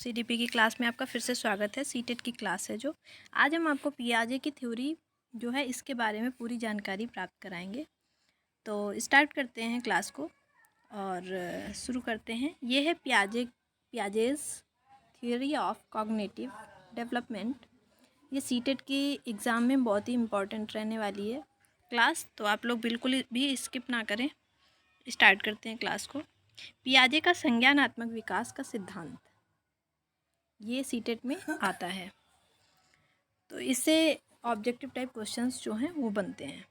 CDP की class में आपका फिर से स्वागत है। सीटेट की क्लास है जो आज हम आपको पियाजे की थ्योरी जो है इसके बारे में पूरी जानकारी प्राप्त कराएंगे। तो स्टार्ट करते हैं क्लास को और शुरू करते हैं। ये है Piaget's theory of cognitive development. ये सीटेट की एग्ज़ाम में बहुत ही इम्पोर्टेंट रहने वाली है क्लास, तो आप लोग बिल्कुल भी स्किप ना करें। स्टार्ट करते हैं क्लास को। पियाजे का संज्ञानात्मक विकास का सिद्धांत, ये सीटेट में आता है। तो इससे ऑब्जेक्टिव टाइप क्वेश्चंस जो हैं वो बनते हैं।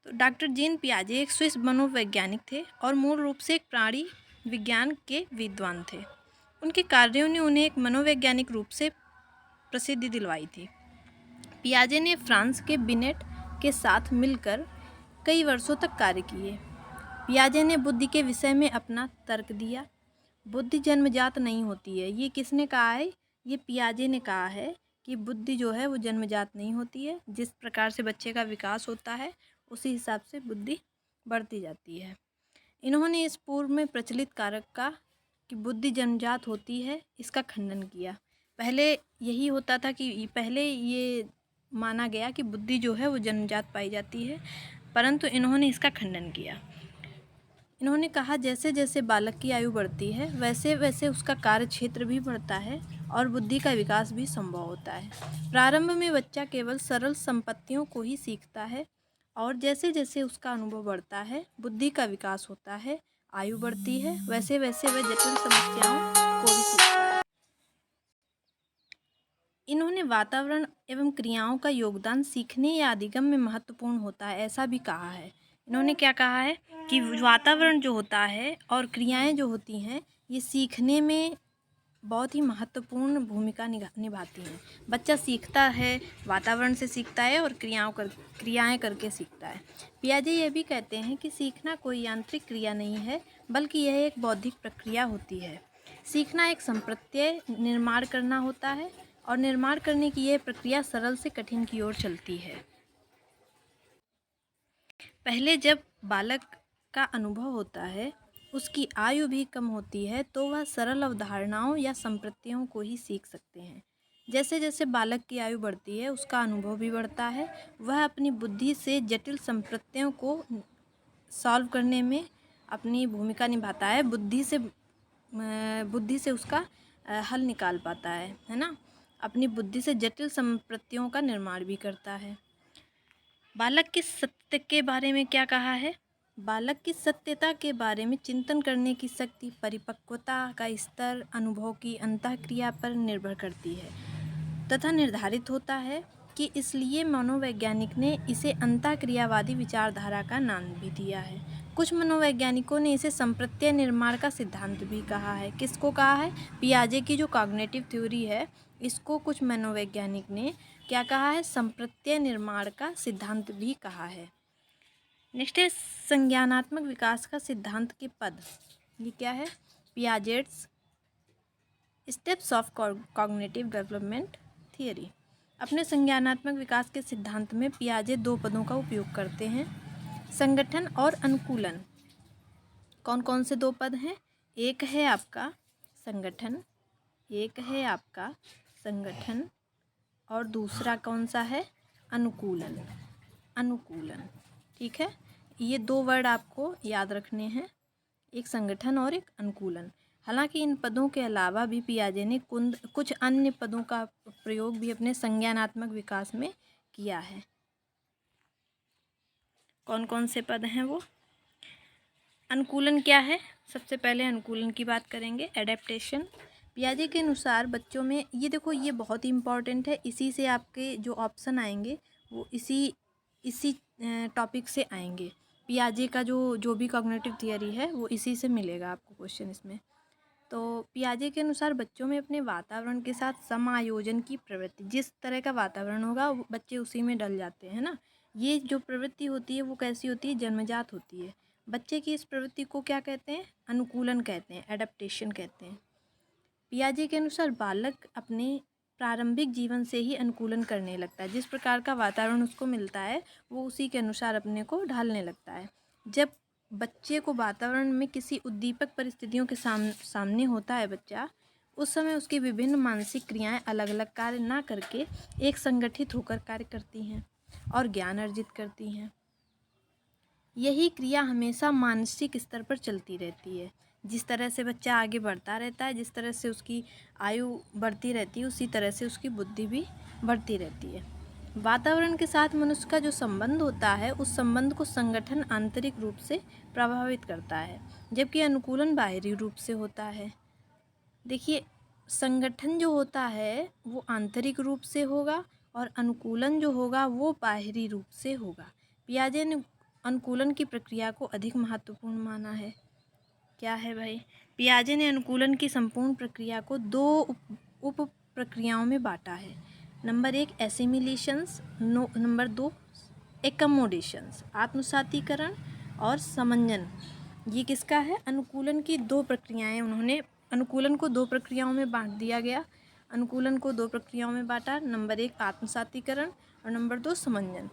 तो डॉक्टर जीन पियाजे एक स्विस मनोवैज्ञानिक थे और मूल रूप से एक प्राणी विज्ञान के विद्वान थे। उनके कार्यों ने उन्हें एक मनोवैज्ञानिक रूप से प्रसिद्धि दिलवाई थी। पियाजे ने फ्रांस के बिनेट के साथ मिलकर कई वर्षों तक कार्य किए। पियाजे ने बुद्धि के विषय में अपना तर्क दिया। बुद्धि जन्मजात नहीं होती है। ये किसने कहा है? ये पियाजे ने कहा है कि बुद्धि जो है वो जन्मजात नहीं होती है। जिस प्रकार से बच्चे का विकास होता है उसी हिसाब से बुद्धि बढ़ती जाती है। इन्होंने इस पूर्व में प्रचलित कारक का कि बुद्धि जन्मजात होती है इसका खंडन किया। पहले यही होता था कि पहले ये माना गया कि बुद्धि जो है वो जन्मजात पाई जाती है, परंतु इन्होंने इसका खंडन किया। इन्होंने कहा जैसे जैसे बालक की आयु बढ़ती है वैसे वैसे उसका कार्य क्षेत्र भी बढ़ता है और बुद्धि का विकास भी संभव होता है। प्रारंभ में बच्चा केवल सरल संपत्तियों को ही सीखता है और जैसे जैसे उसका अनुभव बढ़ता है, बुद्धि का विकास होता है, आयु बढ़ती है, वैसे वैसे वह जटिल समस्याओं को भी सीखता है। इन्होंने वातावरण एवं क्रियाओं का योगदान सीखने या अधिगम में महत्वपूर्ण होता है ऐसा भी कहा है। इन्होंने क्या कहा है कि वातावरण जो होता है और क्रियाएं जो होती हैं ये सीखने में बहुत ही महत्वपूर्ण भूमिका निभाती हैं। बच्चा सीखता है, वातावरण से सीखता है और क्रियाएं करके सीखता है। पियाजे ये भी कहते हैं कि सीखना कोई यांत्रिक क्रिया नहीं है, बल्कि यह एक बौद्धिक प्रक्रिया होती है। सीखना एक संप्रत्यय निर्माण करना होता है और निर्माण करने की यह प्रक्रिया सरल से कठिन की ओर चलती है। पहले जब बालक का अनुभव होता है, उसकी आयु भी कम होती है, तो वह सरल अवधारणाओं या संप्रत्ययों को ही सीख सकते हैं। जैसे जैसे बालक की आयु बढ़ती है उसका अनुभव भी बढ़ता है। वह अपनी बुद्धि से जटिल संप्रत्ययों को सॉल्व करने में अपनी भूमिका निभाता है। बुद्धि से उसका हल निकाल पाता है ना। अपनी बुद्धि से जटिल संप्रत्ययों का निर्माण भी करता है। बालक के सत्य के बारे में क्या कहा है? बालक की सत्यता के बारे में चिंतन करने की शक्ति, परिपक्वता का स्तर अनुभव की अंतःक्रिया पर निर्भर करती है तथा निर्धारित होता है कि इसलिए मनोवैज्ञानिक ने इसे अंतःक्रियावादी विचारधारा का नाम भी दिया है। कुछ मनोवैज्ञानिकों ने इसे संप्रत्यय निर्माण का सिद्धांत भी कहा है। किसको कहा है? पियाजे की जो कॉग्निटिव थ्योरी है इसको कुछ मनोवैज्ञानिक ने क्या कहा है? संप्रत्यय निर्माण का सिद्धांत भी कहा है। नेक्स्ट है संज्ञानात्मक विकास का सिद्धांत के पद। ये क्या है? Piaget's steps of cognitive development theory. अपने संज्ञानात्मक विकास के सिद्धांत में पियाजे दो पदों का उपयोग करते हैं, संगठन और अनुकूलन। कौन कौन से दो पद हैं? एक है आपका संगठन, एक है आपका संगठन और दूसरा कौन सा है? अनुकूलन। अनुकूलन, ठीक है। ये दो वर्ड आपको याद रखने हैं, एक संगठन और एक अनुकूलन। हालांकि इन पदों के अलावा भी पियाजे ने कुछ अन्य पदों का प्रयोग भी अपने संज्ञानात्मक विकास में किया है। कौन कौन से पद हैं वो? अनुकूलन क्या है? सबसे पहले अनुकूलन की बात करेंगे, एडेप्टेशन। पियाजे के अनुसार बच्चों में, ये देखो ये बहुत ही इम्पॉर्टेंट है, इसी से आपके जो ऑप्शन आएंगे वो इसी टॉपिक से आएंगे। पियाजे का जो भी कॉग्निटिव थियरी है वो इसी से मिलेगा आपको क्वेश्चन इसमें। तो पियाजे के अनुसार बच्चों में अपने वातावरण के साथ समायोजन की प्रवृत्ति, जिस तरह का वातावरण होगा बच्चे उसी में डल जाते हैं ना। ये जो प्रवृत्ति होती है वो कैसी होती है? जन्मजात होती है। बच्चे की इस प्रवृत्ति को क्या कहते हैं? अनुकूलन कहते हैं, एडेप्टेशन कहते हैं। पियाजे के अनुसार बालक अपने प्रारंभिक जीवन से ही अनुकूलन करने लगता है। जिस प्रकार का वातावरण उसको मिलता है वो उसी के अनुसार अपने को ढालने लगता है। जब बच्चे को वातावरण में किसी उद्दीपक परिस्थितियों के सामने होता है बच्चा, उस समय उसकी विभिन्न मानसिक क्रियाएं अलग अलग कार्य ना करके एक संगठित होकर कार्य करती हैं और ज्ञान अर्जित करती हैं। यही क्रिया हमेशा मानसिक स्तर पर चलती रहती है। जिस तरह से बच्चा आगे बढ़ता रहता है, जिस तरह से उसकी आयु बढ़ती रहती है, उसी तरह से उसकी बुद्धि भी बढ़ती रहती है। वातावरण के साथ मनुष्य का जो संबंध होता है, उस संबंध को संगठन आंतरिक रूप से प्रभावित करता है, जबकि अनुकूलन बाहरी रूप से होता है। देखिए, संगठन जो होता है वो आंतरिक रूप से होगा और अनुकूलन जो होगा वो बाहरी रूप से होगा। पियाजे ने अनुकूलन की प्रक्रिया को अधिक महत्वपूर्ण माना है। क्या है भाई? पियाजे ने अनुकूलन की संपूर्ण प्रक्रिया को दो उप प्रक्रियाओं में बांटा है। नंबर 1 एसिमिलेशंस, नंबर 2 एकमोडेशंस, आत्मसातीकरण और समंजन। ये किसका है? अनुकूलन की दो प्रक्रियाएं। उन्होंने अनुकूलन को दो प्रक्रियाओं में बांट दिया गया। अनुकूलन को दो प्रक्रियाओं में बांटा, नंबर 1 आत्मसातीकरण और नंबर 2 समंजन।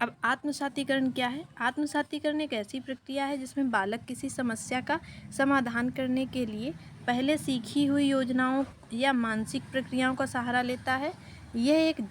अब आत्मसातीकरण क्या है? आत्मसातीकरण एक ऐसी प्रक्रिया है जिसमें बालक किसी समस्या का समाधान करने के लिए पहले सीखी हुई योजनाओं या मानसिक प्रक्रियाओं का सहारा लेता है। यह एक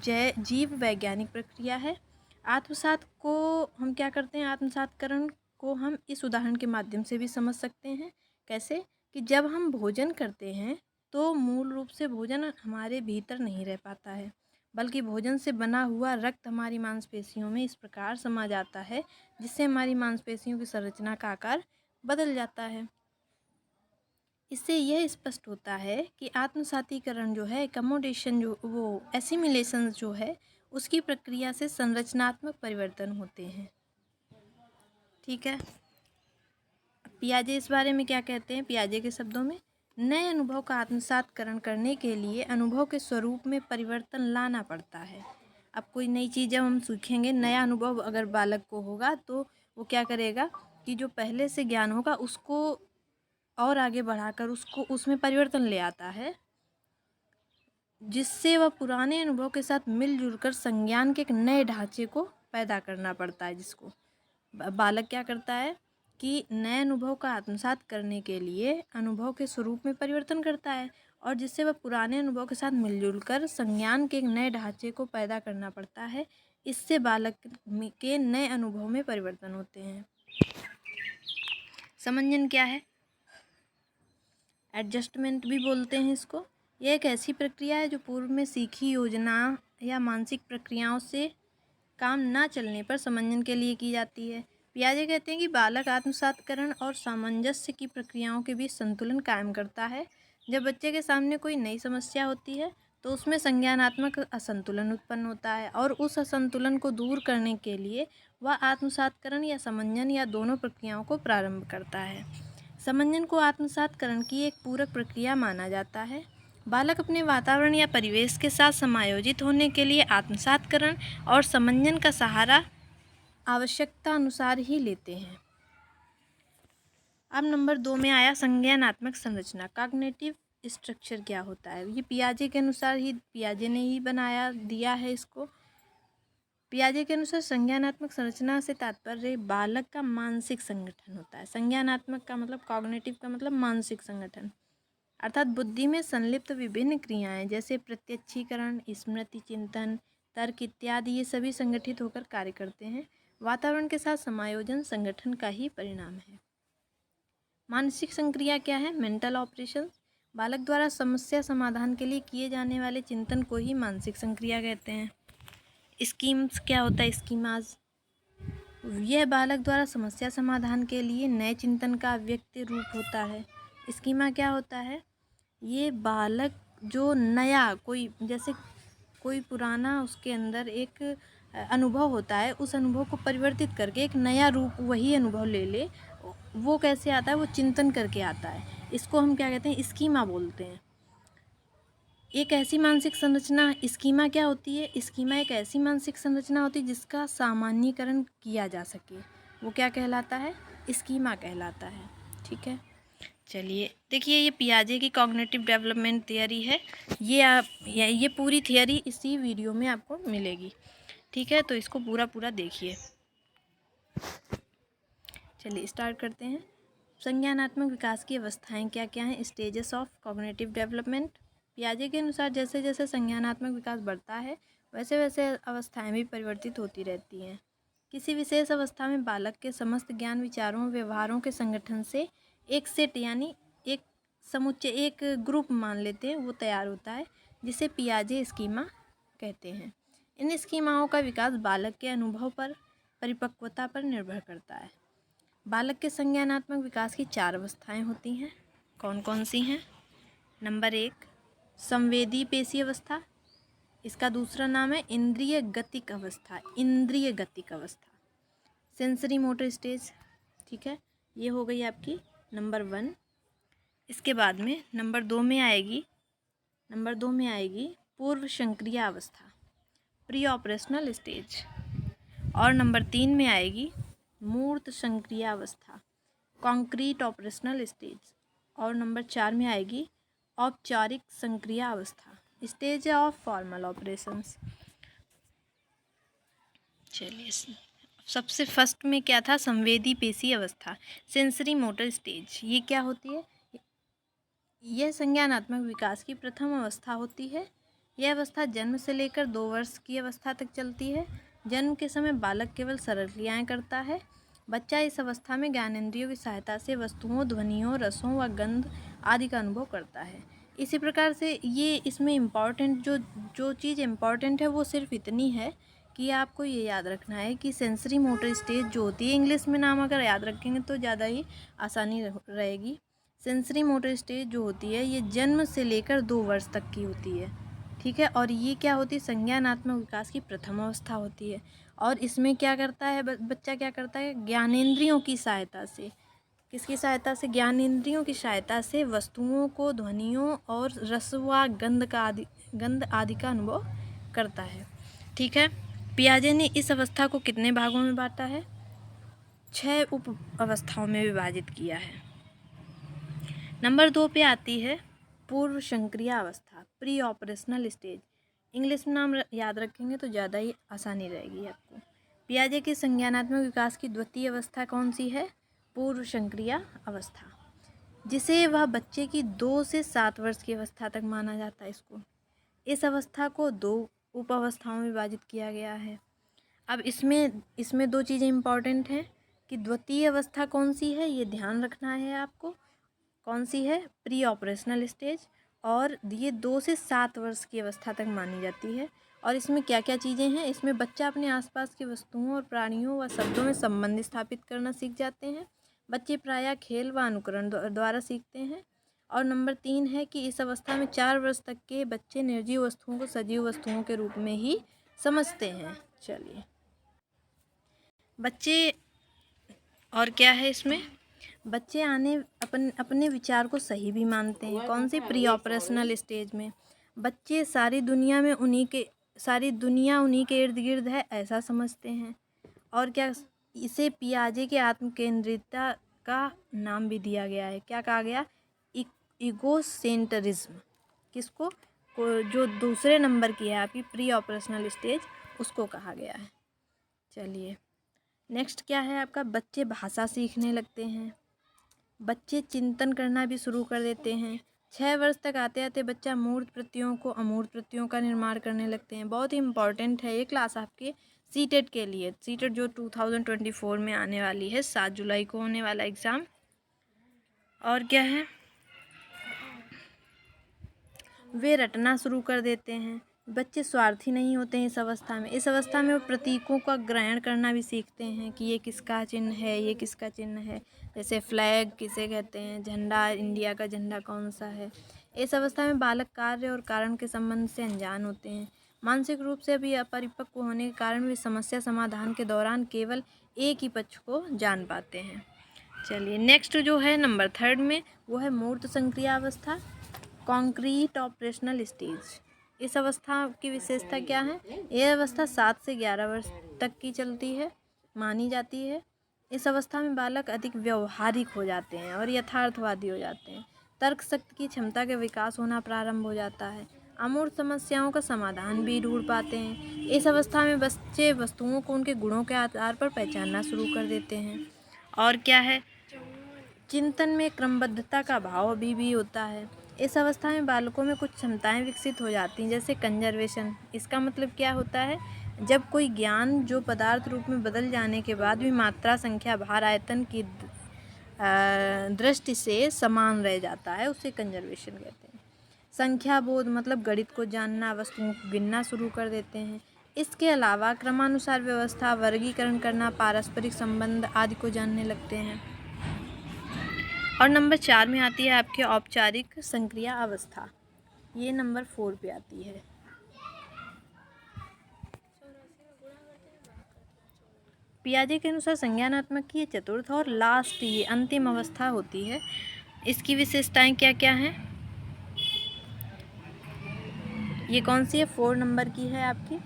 जीव वैज्ञानिक प्रक्रिया है। आत्मसात को हम क्या करते हैं? आत्मसातीकरण को हम इस उदाहरण के माध्यम से भी समझ सकते हैं। कैसे? कि जब हम भोजन करते हैं तो मूल रूप से भोजन हमारे भीतर नहीं रह पाता है, बल्कि भोजन से बना हुआ रक्त हमारी मांसपेशियों में इस प्रकार समा जाता है जिससे हमारी मांसपेशियों की संरचना का आकार बदल जाता है। इससे यह स्पष्ट होता है कि आत्मसातीकरण जो है, एकमोडेशन जो वो एसिमिलेशन जो है, उसकी प्रक्रिया से संरचनात्मक परिवर्तन होते हैं। ठीक है। पियाजे इस बारे में क्या कहते हैं? पियाजे के शब्दों में, नए अनुभव का आत्मसातीकरण करने के लिए अनुभव के स्वरूप में परिवर्तन लाना पड़ता है। अब कोई नई चीज़ जब हम सीखेंगे, नया अनुभव अगर बालक को होगा तो वो क्या करेगा कि जो पहले से ज्ञान होगा उसको और आगे बढ़ाकर उसको उसमें परिवर्तन ले आता है, जिससे वह पुराने अनुभव के साथ मिलजुल कर संज्ञान के एक नए ढांचे को पैदा करना पड़ता है। जिसको बालक क्या करता है कि नए अनुभव का आत्मसात करने के लिए अनुभव के स्वरूप में परिवर्तन करता है, और जिससे वह पुराने अनुभव के साथ मिलजुल कर संज्ञान के एक नए ढांचे को पैदा करना पड़ता है। इससे बालक के नए अनुभव में परिवर्तन होते हैं। समंजन क्या है? एडजस्टमेंट भी बोलते हैं इसको। यह एक ऐसी प्रक्रिया है जो पूर्व में सीखी योजना या मानसिक प्रक्रियाओं से काम ना चलने पर समंजन के लिए की जाती है। पियाजे कहते हैं कि बालक आत्मसातीकरण और सामंजस्य की प्रक्रियाओं के बीच संतुलन कायम करता है। जब बच्चे के सामने कोई नई समस्या होती है तो उसमें संज्ञानात्मक असंतुलन उत्पन्न होता है, और उस असंतुलन को दूर करने के लिए वह आत्मसातीकरण या समंजन या दोनों प्रक्रियाओं को प्रारंभ करता है। समंजन को आत्मसातीकरण की एक पूरक प्रक्रिया माना जाता है। बालक अपने वातावरण या परिवेश के साथ समायोजित होने के लिए आत्मसातीकरण और समंजन का सहारा आवश्यकता अनुसार ही लेते हैं। अब नंबर 2 में आया संज्ञानात्मक संरचना। कॉग्निटिव स्ट्रक्चर क्या होता है? ये पियाजे के अनुसार ही, पियाजे ने ही बनाया दिया है इसको। पियाजे के अनुसार संज्ञानात्मक संरचना से तात्पर्य बालक का मानसिक संगठन होता है। संज्ञानात्मक का मतलब, कॉग्निटिव का मतलब मानसिक संगठन, अर्थात बुद्धि में संलिप्त विभिन्न क्रियाएं जैसे प्रत्यक्षीकरण, स्मृति, चिंतन, तर्क इत्यादि, ये सभी संगठित होकर कार्य करते हैं। वातावरण के साथ समायोजन संगठन का ही परिणाम है। मानसिक संक्रिया क्या है? Mental operation. बालक द्वारा समस्या समाधान के लिए किए जाने वाले चिंतन को ही मानसिक संक्रिया कहते हैं। स्कीम्स क्या होता है? स्कीमाज, यह बालक द्वारा समस्या समाधान के लिए नए चिंतन का अव्यक्त रूप होता है। स्कीमा क्या होता है? ये बालक जो नया जैसे कोई पुराना उसके अंदर एक अनुभव होता है, उस अनुभव को परिवर्तित करके एक नया रूप वही अनुभव ले ले, वो कैसे आता है? वो चिंतन करके आता है। इसको हम क्या कहते हैं? स्कीमा बोलते हैं। एक ऐसी मानसिक संरचना, स्कीमा क्या होती है? स्कीमा एक ऐसी मानसिक संरचना होती है जिसका सामान्यीकरण किया जा सके, वो क्या कहलाता है? स्कीमा कहलाता है। ठीक है, चलिए देखिए, ये पियाजे की कॉग्निटिव डेवलपमेंट थियरी है। ये पूरी थियरी इसी वीडियो में आपको मिलेगी। ठीक है, तो इसको पूरा देखिए। चलिए स्टार्ट करते हैं। संज्ञानात्मक विकास की अवस्थाएं क्या क्या हैं? Stages of cognitive development. पियाजे के अनुसार जैसे जैसे संज्ञानात्मक विकास बढ़ता है वैसे वैसे अवस्थाएं भी परिवर्तित होती रहती हैं। किसी विशेष अवस्था में बालक के समस्त ज्ञान, विचारों, व्यवहारों के संगठन से एक सेट यानी एक समुच्चय, एक ग्रुप मान लेते हैं, वो तैयार होता है जिसे पियाजे स्कीमा कहते हैं। इन स्कीमाओं का विकास बालक के अनुभव पर, परिपक्वता पर निर्भर करता है। बालक के संज्ञानात्मक विकास की 4 अवस्थाएं होती हैं। कौन कौन सी हैं? नंबर 1 संवेदी पेशी अवस्था, इसका दूसरा नाम है इंद्रिय गतिक अवस्था। इंद्रिय गतिक अवस्था, सेंसरी मोटर स्टेज। ठीक है, ये हो गई आपकी नंबर 1। इसके बाद में नंबर 2 में आएगी पूर्व संक्रिय अवस्था, प्री ऑपरेशनल स्टेज। और नंबर 3 में आएगी मूर्त संक्रिय अवस्था, कॉन्क्रीट ऑपरेशनल स्टेज। और नंबर 4 में आएगी औपचारिक संक्रिय अवस्था, स्टेज ऑफ फॉर्मल ऑपरेशंस। चलिए, सबसे फर्स्ट में क्या था? संवेदी पेशी अवस्था, सेंसरी मोटर स्टेज। ये क्या होती है? यह संज्ञानात्मक विकास की प्रथम अवस्था होती है। यह अवस्था जन्म से लेकर 2 वर्ष की अवस्था तक चलती है। जन्म के समय बालक केवल सरल क्रियाएं करता है। बच्चा इस अवस्था में ज्ञानेंद्रियों की सहायता से वस्तुओं, ध्वनियों, रसों व गंध आदि का अनुभव करता है। इसी प्रकार से ये इसमें इम्पॉर्टेंट जो चीज़ इम्पॉर्टेंट है वो सिर्फ इतनी है कि आपको ये याद रखना है कि सेंसरी मोटर स्टेज जो होती है, इंग्लिश में नाम अगर याद रखेंगे तो ज़्यादा ही आसानी रहेगी। सेंसरी मोटर स्टेज जो होती है ये जन्म से लेकर 2 वर्ष तक की होती है। ठीक है, और ये क्या होती है? संज्ञानात्मक विकास की प्रथम अवस्था होती है। और इसमें क्या करता है बच्चा? क्या करता है? ज्ञानेंद्रियों की सहायता से, किसकी सहायता से? ज्ञानेंद्रियों की सहायता से वस्तुओं को, ध्वनियों और रस व गंध आदि का अनुभव करता है। ठीक है, पियाजे ने इस अवस्था को कितने भागों में बांटा है? 6 उप अवस्थाओं में विभाजित किया है। नंबर 2 पे आती है पूर्व संक्रिय अवस्था, प्री ऑपरेशनल स्टेज। इंग्लिश में नाम याद रखेंगे तो ज़्यादा ही आसानी रहेगी आपको। पियाजे के संज्ञानात्मक विकास की द्वितीय अवस्था कौन सी है? पूर्व संक्रिय अवस्था, जिसे वह बच्चे की 2 से 7 वर्ष की अवस्था तक माना जाता है। इस अवस्था को 2 उप अवस्थाओं में विभाजित किया गया है। अब इसमें 2 चीज़ें इम्पॉर्टेंट हैं कि द्वितीय अवस्था कौन सी है, ये ध्यान रखना है आपको। कौन सी है? Pre operational stage. और ये 2 से 7 वर्ष की अवस्था तक मानी जाती है। और इसमें क्या क्या चीज़ें हैं? इसमें बच्चा अपने आसपास की वस्तुओं और प्राणियों व शब्दों में संबंध स्थापित करना सीख जाते हैं। बच्चे प्रायः खेल व अनुकरण द्वारा सीखते हैं। और नंबर 3 है कि इस अवस्था में 4 वर्ष तक के बच्चे निर्जीव वस्तुओं को सजीव वस्तुओं के रूप में ही समझते हैं। चलिए, बच्चे और क्या है इसमें? बच्चे अपने विचार को सही भी मानते हैं। कौन सी? प्री ऑपरेशनल स्टेज में। बच्चे सारी दुनिया उन्हीं के इर्द गिर्द है ऐसा समझते हैं। और क्या? इसे पियाजे के आत्म केंद्रितता का नाम भी दिया गया है। क्या कहा गया? इगोसेंट्रिज्म। किसको? जो दूसरे नंबर की है आपकी प्री ऑपरेशनल स्टेज, उसको कहा गया है। चलिए, नेक्स्ट क्या है आपका? बच्चे भाषा सीखने लगते हैं। बच्चे चिंतन करना भी शुरू कर देते हैं। 6 वर्ष तक आते आते बच्चा मूर्त प्रत्ययों को अमूर्त प्रत्ययों का निर्माण करने लगते हैं। बहुत ही इम्पॉर्टेंट है ये क्लास आपके सीटेट के लिए। सीटेट जो 2024 में आने वाली है, 7 जुलाई को होने वाला एग्ज़ाम। और क्या है? वे रटना शुरू कर देते हैं। बच्चे स्वार्थी नहीं होते हैं इस अवस्था में। इस अवस्था में वो प्रतीकों का ग्रहण करना भी सीखते हैं कि ये किसका चिन्ह है, ये किसका चिन्ह है। जैसे फ्लैग किसे कहते हैं, झंडा, इंडिया का झंडा कौन सा है। इस अवस्था में बालक कार्य और कारण के संबंध से अनजान होते हैं। मानसिक रूप से भी अपरिपक्व होने के कारण वे समस्या समाधान के दौरान केवल एक ही पक्ष को जान पाते हैं। चलिए, नेक्स्ट जो है नंबर 3 में, वो है मूर्त संक्रिय अवस्था, कॉन्क्रीट ऑपरेशनल स्टेज। इस अवस्था की विशेषता क्या है? यह अवस्था 7 से 11 वर्ष तक की चलती है, मानी जाती है। इस अवस्था में बालक अधिक व्यवहारिक हो जाते हैं और यथार्थवादी हो जाते हैं। तर्क शक्ति की क्षमता का विकास होना प्रारंभ हो जाता है। अमूर्त समस्याओं का समाधान भी ढूंढ पाते हैं। इस अवस्था में बच्चे वस्तुओं को उनके गुणों के आधार पर पहचानना शुरू कर देते हैं। और क्या है? चिंतन में क्रमबद्धता का भाव अभी भी होता है। इस अवस्था में बालकों में कुछ क्षमताएं विकसित हो जाती हैं, जैसे कंजर्वेशन। इसका मतलब क्या होता है? जब कोई ज्ञान जो पदार्थ रूप में बदल जाने के बाद भी मात्रा, संख्या, भार, आयतन की दृष्टि से समान रह जाता है, उसे कंजर्वेशन कहते हैं। संख्या बोध मतलब गणित को जानना, वस्तुओं को गिनना शुरू कर देते हैं। इसके अलावा क्रमानुसार व्यवस्था, वर्गीकरण करना, पारस्परिक संबंध आदि को जानने लगते हैं। और नंबर 4 में आती है आपके औपचारिक संक्रिया अवस्था। ये नंबर 4 पे आती है। पियाजे के अनुसार संज्ञानात्मक की ये चतुर्थ और लास्ट, ये अंतिम अवस्था होती है। इसकी विशेषताएं क्या क्या हैं? ये कौन सी है? 4 नंबर की है आपकी।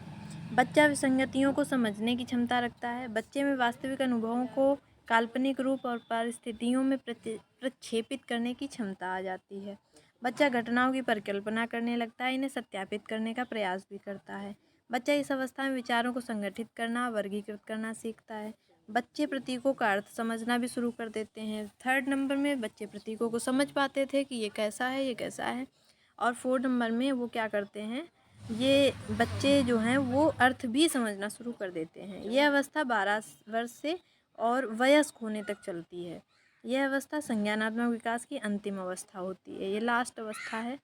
बच्चा विसंगतियों को समझने की क्षमता रखता है। बच्चे में वास्तविक अनुभवों को काल्पनिक रूप और परिस्थितियों में प्रक्षेपित करने की क्षमता आ जाती है। बच्चा घटनाओं की परिकल्पना करने लगता है, इन्हें सत्यापित करने का प्रयास भी करता है। बच्चा इस अवस्था में विचारों को संगठित करना, वर्गीकृत करना सीखता है। बच्चे प्रतीकों का अर्थ समझना भी शुरू कर देते हैं। 3rd नंबर में बच्चे प्रतीकों को समझ पाते थे कि ये कैसा है, ये कैसा है। और 4 नंबर में वो क्या करते हैं, ये बच्चे जो हैं वो अर्थ भी समझना शुरू कर देते हैं। यह अवस्था 12 वर्ष से और वयस्क होने तक चलती है। यह अवस्था संज्ञानात्मक विकास की अंतिम अवस्था होती है। ये लास्ट अवस्था है।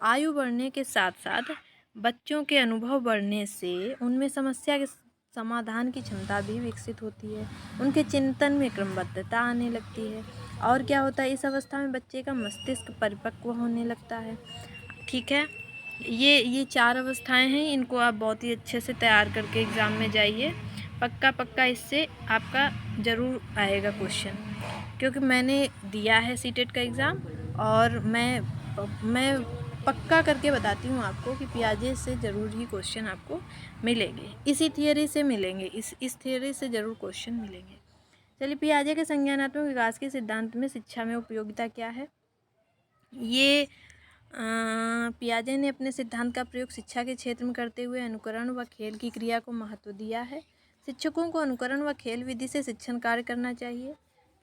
आयु बढ़ने के साथ साथ बच्चों के अनुभव बढ़ने से उनमें समस्या के समाधान की क्षमता भी विकसित होती है। उनके चिंतन में क्रमबद्धता आने लगती है। और क्या होता है, इस अवस्था में बच्चे का मस्तिष्क परिपक्व होने लगता है। ठीक है, ये 4 अवस्थाएं हैं। इनको आप बहुत ही अच्छे से तैयार करके एग्ज़ाम में जाइए। पक्का इससे आपका ज़रूर आएगा क्वेश्चन, क्योंकि मैंने दिया है सीटेट का एग्ज़ाम और मैं पक्का करके बताती हूँ आपको कि पियाजे से ज़रूर ही क्वेश्चन आपको मिलेंगे। इसी थियरी से मिलेंगे, इस थियरी से ज़रूर क्वेश्चन मिलेंगे। चलिए, पियाजे के संज्ञानात्मक विकास के सिद्धांत में शिक्षा में उपयोगिता क्या है? ये पियाजे ने अपने सिद्धांत का प्रयोग शिक्षा के क्षेत्र में करते हुए अनुकरण व खेल की क्रिया को महत्व दिया है। शिक्षकों को अनुकरण व खेल विधि से शिक्षण कार्य करना चाहिए।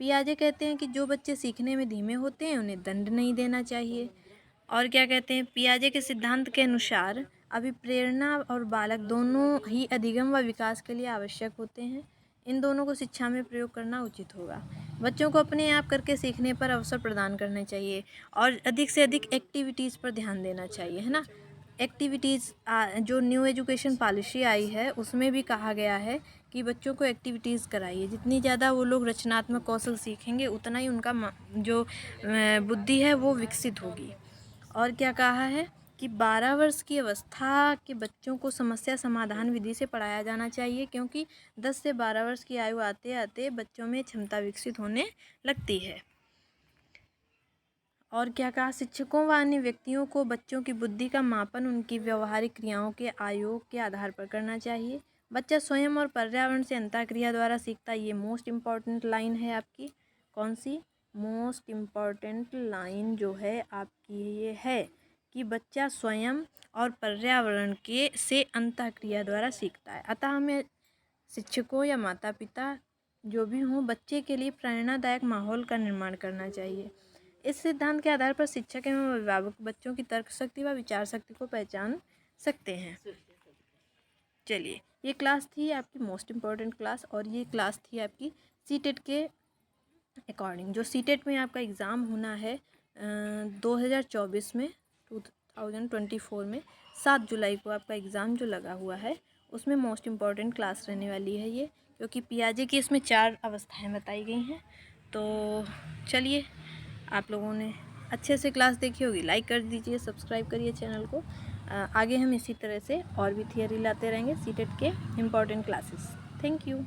पियाजे कहते हैं कि जो बच्चे सीखने में धीमे होते हैं उन्हें दंड नहीं देना चाहिए। और क्या कहते हैं, पियाजे के सिद्धांत के अनुसार अभिप्रेरणा और बालक दोनों ही अधिगम व विकास के लिए आवश्यक होते हैं। इन दोनों को शिक्षा में प्रयोग करना उचित होगा। बच्चों को अपने आप करके सीखने पर अवसर प्रदान करने चाहिए और अधिक से अधिक एक्टिविटीज़ पर ध्यान देना चाहिए, है ना। एक्टिविटीज़ जो न्यू एजुकेशन पॉलिसी आई है उसमें भी कहा गया है कि बच्चों को एक्टिविटीज़ कराइए। जितनी ज़्यादा वो लोग रचनात्मक कौशल सीखेंगे उतना ही उनका जो बुद्धि है वो विकसित होगी। और क्या कहा है कि 12 वर्ष की अवस्था के बच्चों को समस्या समाधान विधि से पढ़ाया जाना चाहिए, क्योंकि 10 से 12 वर्ष की आयु आते आते बच्चों में क्षमता विकसित होने लगती है। और क्या कहा, शिक्षकों व अन्य व्यक्तियों को बच्चों की बुद्धि का मापन उनकी व्यवहारिक क्रियाओं के आयोग के आधार पर करना चाहिए। बच्चा स्वयं और पर्यावरण से अंतःक्रिया द्वारा सीखता है। ये मोस्ट इम्पॉर्टेंट लाइन है आपकी। कौन सी? मोस्ट इम्पॉर्टेंट लाइन जो है आपकी ये है कि बच्चा स्वयं और पर्यावरण के से अंतःक्रिया द्वारा सीखता है। अतः हमें शिक्षकों या माता पिता जो भी हों बच्चे के लिए प्रेरणादायक माहौल का निर्माण करना चाहिए। इस सिद्धांत के आधार पर शिक्षक एवं अभिभावक बच्चों की तर्क शक्ति व विचार शक्ति को पहचान सकते हैं। चलिए, ये क्लास थी आपकी मोस्ट इम्पॉर्टेंट क्लास, और ये क्लास थी आपकी सीटेट के अकॉर्डिंग। जो सीटेट में आपका एग्ज़ाम होना है 2024 में 2024 में 7 जुलाई को आपका एग्ज़ाम जो लगा हुआ है उसमें मोस्ट इम्पॉर्टेंट क्लास रहने वाली है ये, क्योंकि पियाजे की इसमें 4 अवस्थाएं बताई गई हैं। तो चलिए, आप लोगों ने अच्छे से क्लास देखी होगी, लाइक कर दीजिए, सब्सक्राइब करिए चैनल को। आगे हम इसी तरह से और भी थियरी लाते रहेंगे सीटेट के इम्पॉर्टेंट क्लासेस। Thank you.